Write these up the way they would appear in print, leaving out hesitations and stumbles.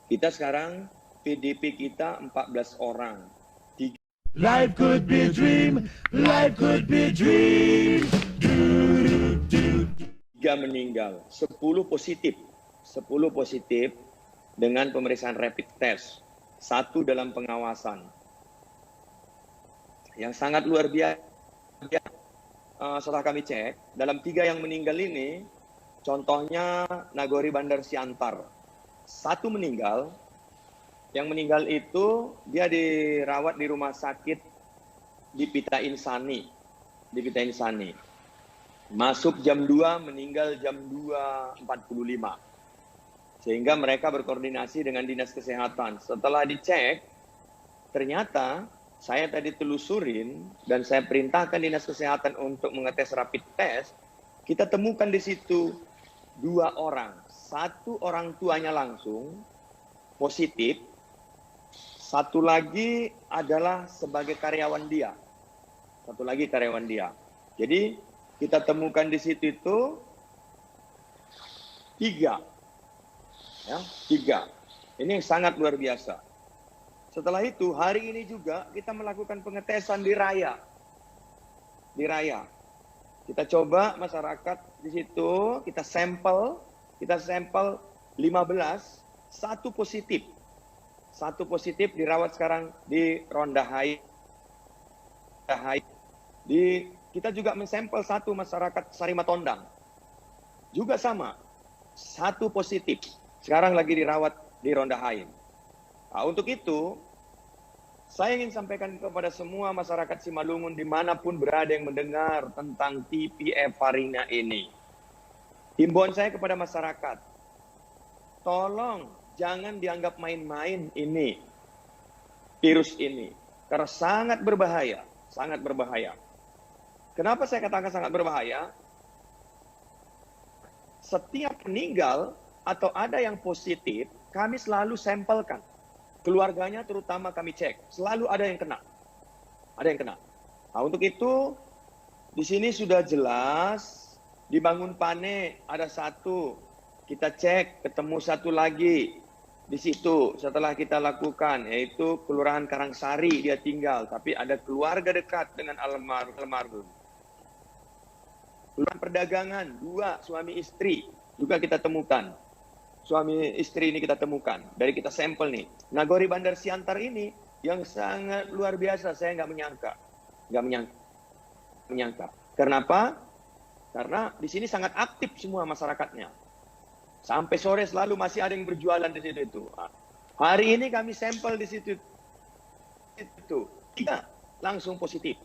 Kita sekarang PDP kita 14 orang. Life could be a dream, life could be a dream. 3 meninggal, 10 positif. 10 positif dengan pemeriksaan rapid test. 1 dalam pengawasan. Yang sangat luar biasa, setelah kami cek, dalam 3 yang meninggal ini, contohnya Nagori Bandar Siantar. 1 meninggal, yang meninggal itu dia dirawat di rumah sakit di Pita Insani. Masuk jam 2, meninggal jam 2.45. Sehingga mereka berkoordinasi dengan Dinas Kesehatan. Setelah dicek, ternyata saya tadi telusurin dan saya perintahkan Dinas Kesehatan untuk mengetes rapid test, kita temukan di situ 2 orang. 1 orang tuanya langsung positif, 1 lagi adalah sebagai karyawan dia. 1 lagi karyawan dia. Jadi kita temukan di situ itu 3. Ya, 3. Ini yang sangat luar biasa. Setelah itu, hari ini juga kita melakukan pengetesan di Raya. Di Raya. Kita coba masyarakat di situ, kita sampel 15, 1 positif. 1 positif dirawat sekarang di Ronda Hai. Kita juga mensampel 1 masyarakat Sarimatondang. Juga sama, 1 positif. Sekarang lagi dirawat di Ronda Hai. Nah, untuk itu, saya ingin sampaikan kepada semua masyarakat Simalungun dimanapun berada yang mendengar tentang TPF Farina ini. Himbauan saya kepada masyarakat, tolong jangan dianggap main-main ini, virus ini. Karena sangat berbahaya, sangat berbahaya. Kenapa saya katakan sangat berbahaya? Setiap meninggal atau ada yang positif, kami selalu sampelkan. Keluarganya terutama kami cek, selalu ada yang kena. Ada yang kena. Nah, untuk itu, di sini sudah jelas, di Bangun Pane ada 1, kita cek, ketemu 1 lagi. Di situ setelah kita lakukan, yaitu Kelurahan Karangsari dia tinggal, tapi ada keluarga dekat dengan almarhum. Kelurahan Perdagangan, 2 suami istri juga kita temukan. Suami istri ini kita temukan, dari kita sampel nih. Nagori Bandar Siantar ini yang sangat luar biasa, saya nggak menyangka. Kenapa? Karena di sini sangat aktif semua masyarakatnya. Sampai sore selalu masih ada yang berjualan di situ itu. Hari ini kami sampel di situ itu 3 langsung positif.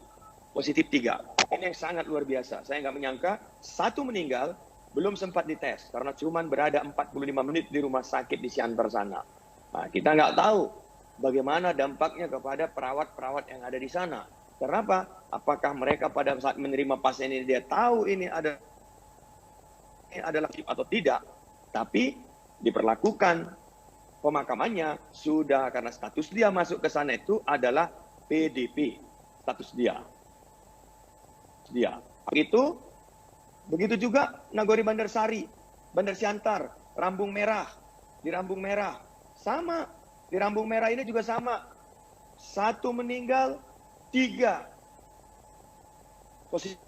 Positif 3. Ini yang sangat luar biasa. Saya nggak menyangka 1 meninggal, belum sempat dites karena cuman berada 45 menit di rumah sakit di Siantar sana. Nah, kita nggak tahu bagaimana dampaknya kepada perawat-perawat yang ada di sana. Kenapa? Apakah mereka pada saat menerima pasien ini dia tahu ini adalah atau tidak? Tapi diperlakukan pemakamannya sudah, karena status dia masuk ke sana itu adalah PDP, status dia. Begitu juga Nagori Bandar Sari, Bandar Siantar, Rambung Merah. Di Rambung Merah sama, di Rambung Merah ini juga sama. 1 meninggal, 3 positif.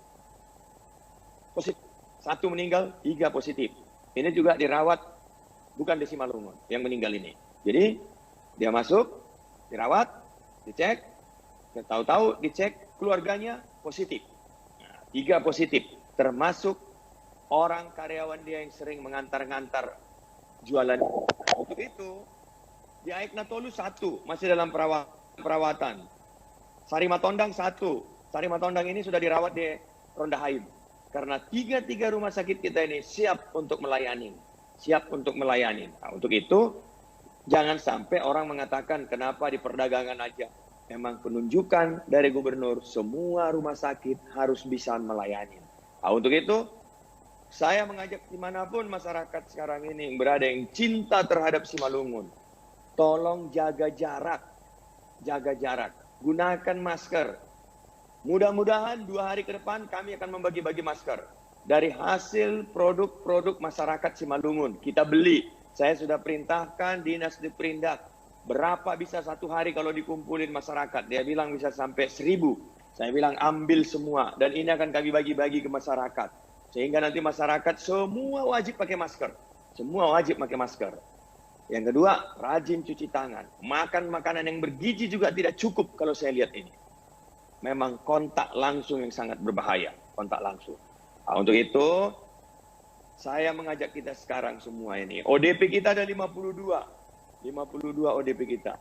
1 meninggal, 3 positif. Ini juga dirawat, bukan di Simalungun yang meninggal ini. Jadi dia masuk, dirawat, dicek, tahu-tahu dicek keluarganya positif. Nah, 3 positif, termasuk orang karyawan dia yang sering mengantar-ngantar jualan. Untuk itu, di Aikna Tolu 1 masih dalam perawatan. Sarimatondang 1. Sarimatondang ini sudah dirawat di Ronda Haim. Karena 3 rumah sakit kita ini siap untuk melayani. Nah, untuk itu, jangan sampai orang mengatakan kenapa di perdagangan aja. Memang penunjukan dari gubernur, semua rumah sakit harus bisa melayani. Nah, untuk itu, saya mengajak dimanapun masyarakat sekarang ini yang berada, yang cinta terhadap Simalungun, tolong jaga jarak, gunakan masker. Mudah-mudahan 2 hari ke depan kami akan membagi-bagi masker dari hasil produk-produk masyarakat Simalungun. Kita beli Saya sudah perintahkan Dinas Diperindak, berapa bisa satu hari kalau dikumpulin masyarakat. Dia bilang bisa sampai 1000. Saya bilang ambil semua, dan ini akan kami bagi-bagi ke masyarakat. Sehingga nanti masyarakat semua wajib pakai masker. Semua wajib pakai masker. Yang kedua, rajin cuci tangan. Makan makanan yang bergizi juga tidak cukup kalau saya lihat ini. Memang kontak langsung yang sangat berbahaya. Kontak langsung. Nah, untuk itu, saya mengajak kita sekarang semua ini. ODP kita ada 52. 52 ODP kita.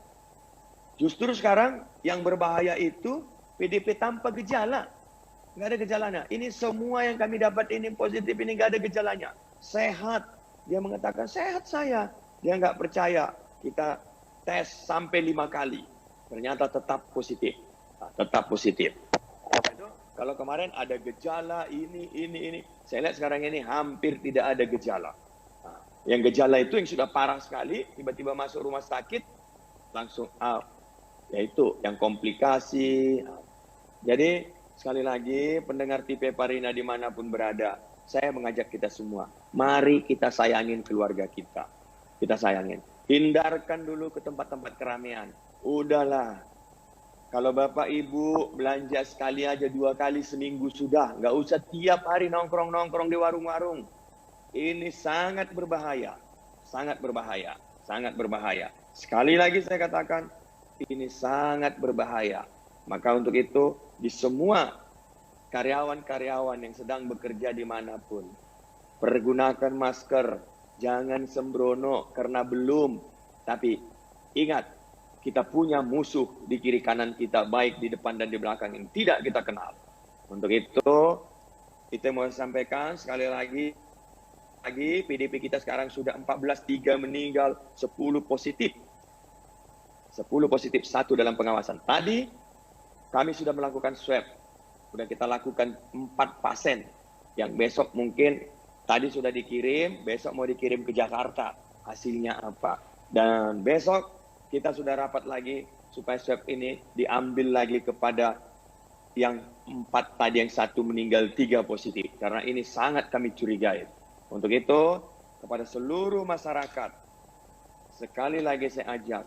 Justru sekarang yang berbahaya itu PDP tanpa gejala. Nggak ada gejalanya. Ini semua yang kami dapat ini positif, ini nggak ada gejalanya. Sehat. Dia mengatakan, sehat saya. Dia nggak percaya. Kita tes sampai 5 kali. Ternyata tetap positif. Nah, tetap positif. Kalau kemarin ada gejala ini. Saya lihat sekarang ini hampir tidak ada gejala. Nah, yang gejala itu yang sudah parah sekali, tiba-tiba masuk rumah sakit, langsung out. Yaitu yang komplikasi. Jadi sekali lagi pendengar TV Parina dimanapun berada, saya mengajak kita semua, mari kita sayangin keluarga kita. Kita sayangin. Hindarkan dulu ke tempat-tempat keramaian. Udahlah. Kalau Bapak Ibu belanja sekali aja 2 kali seminggu sudah. Nggak usah tiap hari nongkrong-nongkrong di warung-warung. Ini sangat berbahaya. Sangat berbahaya. Sangat berbahaya. Sekali lagi saya katakan, ini sangat berbahaya. Maka untuk itu, di semua karyawan-karyawan yang sedang bekerja dimanapun, pergunakan masker. Jangan sembrono karena belum. Tapi ingat, kita punya musuh di kiri kanan kita, baik di depan dan di belakang yang tidak kita kenal. Untuk itu, kita mau sampaikan sekali lagi, PDP kita sekarang sudah 14, 3 meninggal, 10 positif. 10 positif, 1 dalam pengawasan. Tadi kami sudah melakukan swab. Sudah kita lakukan 4 pasien. Yang besok mungkin tadi sudah dikirim, besok mau dikirim ke Jakarta. Hasilnya apa? Dan besok kita sudah rapat lagi supaya swab ini diambil lagi kepada yang 4 tadi, yang 1 meninggal, 3 positif. Karena ini sangat kami curigai. Untuk itu, kepada seluruh masyarakat, sekali lagi saya ajak,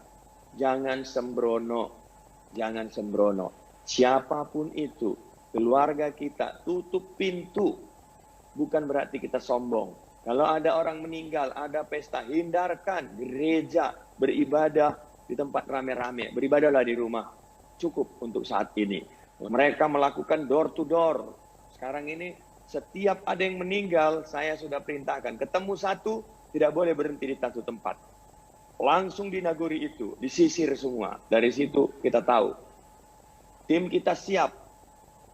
jangan sembrono. Jangan sembrono. Siapapun itu, keluarga kita, tutup pintu. Bukan berarti kita sombong. Kalau ada orang meninggal, ada pesta, hindarkan gereja, beribadah di tempat rame-rame. Beribadahlah di rumah. Cukup untuk saat ini. Mereka melakukan door to door. Sekarang ini setiap ada yang meninggal, saya sudah perintahkan. Ketemu 1, tidak boleh berhenti di satu tempat. Langsung di nagori itu, disisir semua. Dari situ kita tahu. Tim kita siap.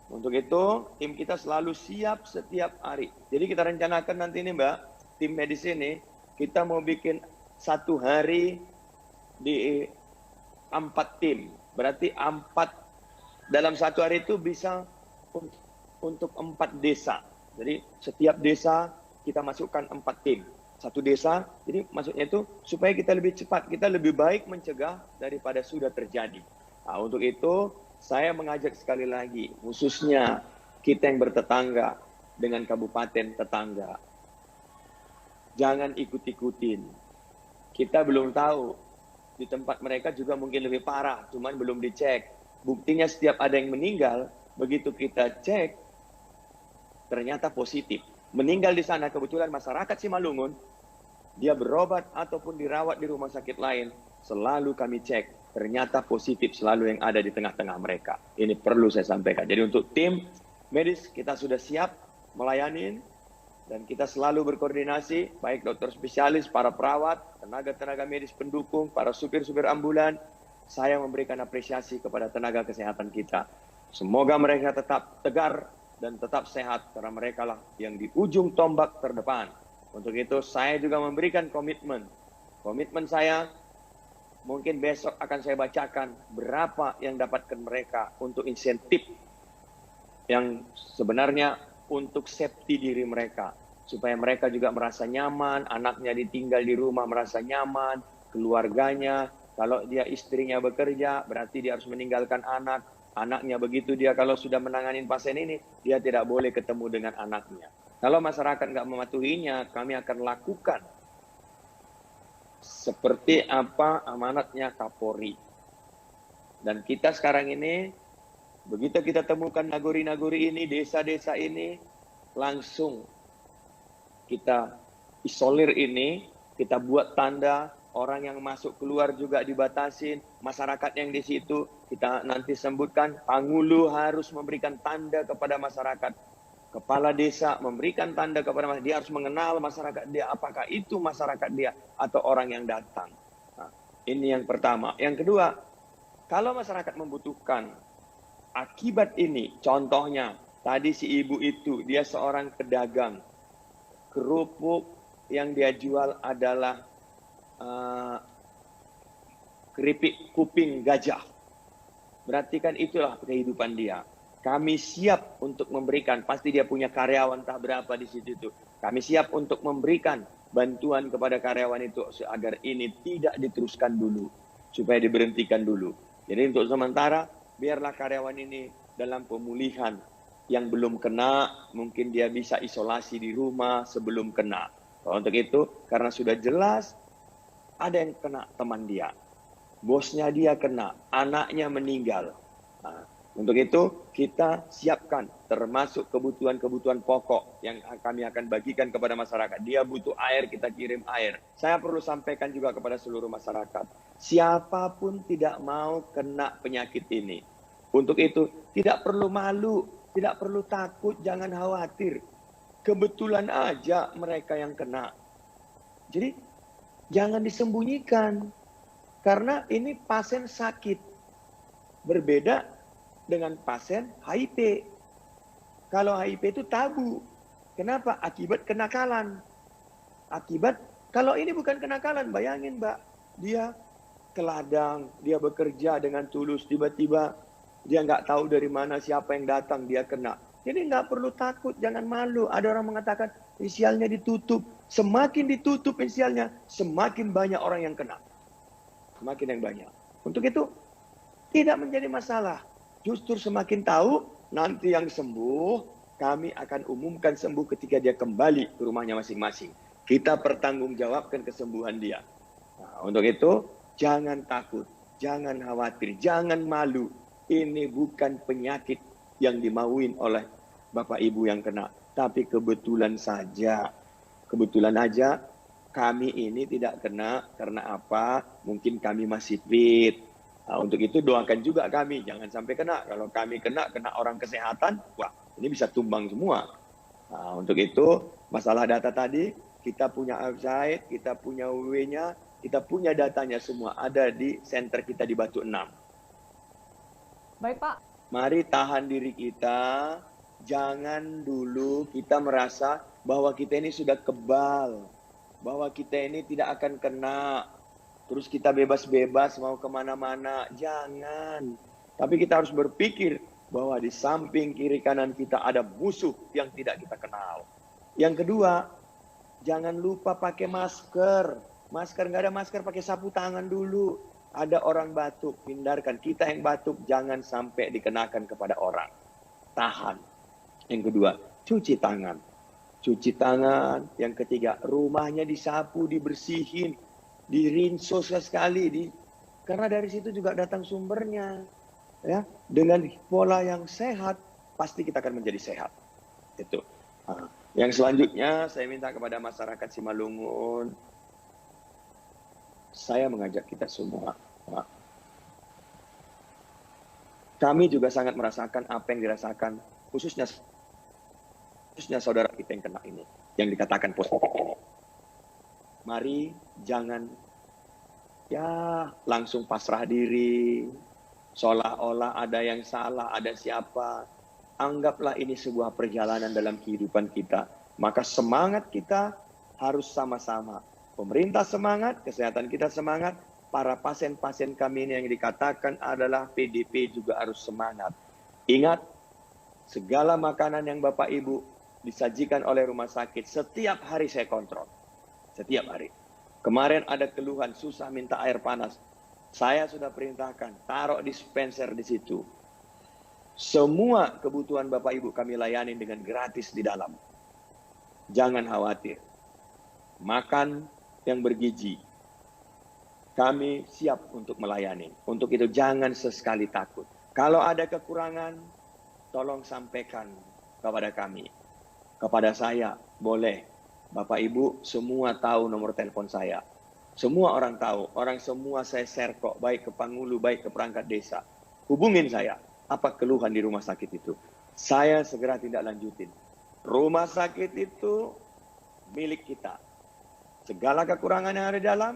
Untuk itu, tim kita selalu siap setiap hari. Jadi kita rencanakan nanti ini Mbak, tim medis ini, kita mau bikin 1 hari di 4 tim. Berarti 4, dalam 1 hari itu bisa untuk 4 desa. Jadi setiap desa kita masukkan 4 tim. 1 desa, jadi maksudnya itu supaya kita lebih cepat, kita lebih baik mencegah daripada sudah terjadi. Nah, untuk itu, saya mengajak sekali lagi, khususnya kita yang bertetangga dengan kabupaten tetangga. Jangan ikut-ikutin. Kita belum tahu, di tempat mereka juga mungkin lebih parah, cuman belum dicek. Buktinya setiap ada yang meninggal, begitu kita cek, ternyata positif. Meninggal di sana, kebetulan masyarakat Simalungun, dia berobat ataupun dirawat di rumah sakit lain, selalu kami cek. Ternyata positif selalu yang ada di tengah-tengah mereka. Ini perlu saya sampaikan. Jadi untuk tim medis kita sudah siap melayani dan kita selalu berkoordinasi, baik dokter spesialis, para perawat, tenaga-tenaga medis pendukung, para supir-supir ambulan. Saya memberikan apresiasi kepada tenaga kesehatan kita. Semoga mereka tetap tegar dan tetap sehat karena mereka lah yang di ujung tombak terdepan. Untuk itu saya juga memberikan komitmen. Komitmen saya, mungkin besok akan saya bacakan berapa yang dapatkan mereka untuk insentif yang sebenarnya untuk safety diri mereka. Supaya mereka juga merasa nyaman, anaknya ditinggal di rumah merasa nyaman, keluarganya. Kalau dia istrinya bekerja, berarti dia harus meninggalkan anak. Anaknya begitu dia kalau sudah menangani pasien ini, dia tidak boleh ketemu dengan anaknya. Kalau masyarakat nggak mematuhinya, kami akan lakukan seperti apa amanatnya Kapolri. Dan kita sekarang ini, begitu kita temukan naguri-naguri ini, desa-desa ini, langsung kita isolir ini, kita buat tanda, orang yang masuk keluar juga dibatasin, masyarakat yang di situ kita nanti sebutkan, Panghulu harus memberikan tanda kepada masyarakat. Kepala desa memberikan tanda kepada masyarakat, dia harus mengenal masyarakat dia, apakah itu masyarakat dia atau orang yang datang. Nah, ini yang pertama. Yang kedua, kalau masyarakat membutuhkan akibat ini, contohnya tadi si ibu itu, dia seorang pedagang, kerupuk yang dia jual adalah keripik kuping gajah. Berarti kan itulah kehidupan dia. Kami siap untuk memberikan, pasti dia punya karyawan tak berapa di situ itu. Kami siap untuk memberikan bantuan kepada karyawan itu agar ini tidak diteruskan dulu, supaya diberhentikan dulu. Jadi untuk sementara, biarlah karyawan ini dalam pemulihan. Yang belum kena, mungkin dia bisa isolasi di rumah sebelum kena. Untuk itu, karena sudah jelas, ada yang kena teman dia. Bosnya dia kena, anaknya meninggal. Nah, untuk itu, kita siapkan termasuk kebutuhan-kebutuhan pokok yang kami akan bagikan kepada masyarakat. Dia butuh air, kita kirim air. Saya perlu sampaikan juga kepada seluruh masyarakat. Siapapun tidak mau kena penyakit ini. Untuk itu, tidak perlu malu, tidak perlu takut, jangan khawatir. Kebetulan aja mereka yang kena. Jadi, jangan disembunyikan. Karena ini pasien sakit. Berbeda dengan pasien HIV. Kalau HIV itu tabu. Kenapa? Akibat kenakalan. Akibat, kalau ini bukan kenakalan, bayangin Mbak. Dia ke ladang, dia bekerja dengan tulus, tiba-tiba dia nggak tahu dari mana siapa yang datang, dia kena. Jadi nggak perlu takut, jangan malu. Ada orang mengatakan, inisialnya ditutup. Semakin ditutup inisialnya, semakin banyak orang yang kena. Semakin yang banyak. Untuk itu, tidak menjadi masalah. Justru semakin tahu, nanti yang sembuh, kami akan umumkan sembuh ketika dia kembali ke rumahnya masing-masing. Kita pertanggungjawabkan kesembuhan dia. Nah, untuk itu, jangan takut, jangan khawatir, jangan malu. Ini bukan penyakit yang dimauin oleh Bapak Ibu yang kena. Tapi kebetulan saja, kebetulan aja kami ini tidak kena. Karena apa? Mungkin kami masih fit. Nah, untuk itu doakan juga kami, jangan sampai kena. Kalau kami kena orang kesehatan, wah ini bisa tumbang semua. Nah, untuk itu, masalah data tadi, kita punya website, kita punya WW-nya, kita punya datanya semua, ada di center kita di Batu 6. Baik Pak. Mari tahan diri kita, jangan dulu kita merasa bahwa kita ini sudah kebal, bahwa kita ini tidak akan kena, terus kita bebas-bebas mau kemana-mana, jangan. Tapi kita harus berpikir bahwa di samping kiri kanan kita ada musuh yang tidak kita kenal. Yang kedua, jangan lupa pakai masker. Masker, nggak ada masker, pakai sapu tangan dulu. Ada orang batuk, hindarkan. Kita yang batuk, jangan sampai dikenakan kepada orang. Tahan. Yang kedua, cuci tangan. Cuci tangan. Yang ketiga, rumahnya disapu, dibersihin. Dirinso sekali, karena dari situ juga datang sumbernya, ya. Dengan pola yang sehat, pasti kita akan menjadi sehat. Itu. Nah, yang selanjutnya, saya minta kepada masyarakat Simalungun, saya mengajak kita semua. Nah, kami juga sangat merasakan apa yang dirasakan, khususnya saudara kita yang kena ini, yang dikatakan positif ini. Mari jangan langsung pasrah diri, seolah-olah ada yang salah, ada siapa. Anggaplah ini sebuah perjalanan dalam kehidupan kita. Maka semangat kita harus sama-sama. Pemerintah semangat, kesehatan kita semangat, para pasien-pasien kami ini yang dikatakan adalah PDP juga harus semangat. Ingat, segala makanan yang Bapak Ibu disajikan oleh rumah sakit, setiap hari saya kontrol. Setiap hari. Kemarin ada keluhan, susah minta air panas. Saya sudah perintahkan, taruh dispenser di situ. Semua kebutuhan Bapak Ibu kami layani dengan gratis di dalam. Jangan khawatir. Makan yang bergizi. kami siap untuk melayani. Untuk itu jangan sesekali takut. Kalau ada kekurangan, tolong sampaikan kepada kami. Kepada saya, boleh. Bapak Ibu semua tahu nomor telepon saya. Semua orang tahu. Orang semua saya share kok. Baik ke Pangulu, baik ke perangkat desa. Hubungin saya. Apa keluhan di rumah sakit itu? Saya segera tindak lanjutin. Rumah sakit itu milik kita. Segala kekurangan yang ada di dalam,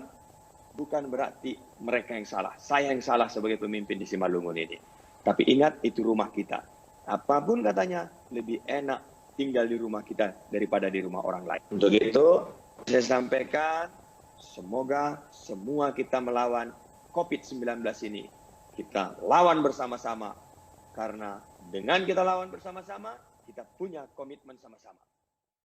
bukan berarti mereka yang salah. Saya yang salah sebagai pemimpin di Simalungun ini. Tapi ingat, itu rumah kita. Apapun katanya, lebih enak tinggal di rumah kita daripada di rumah orang lain. Untuk itu, saya sampaikan, semoga semua kita melawan COVID-19 ini. Kita lawan bersama-sama. Karena dengan kita lawan bersama-sama, kita punya komitmen sama-sama.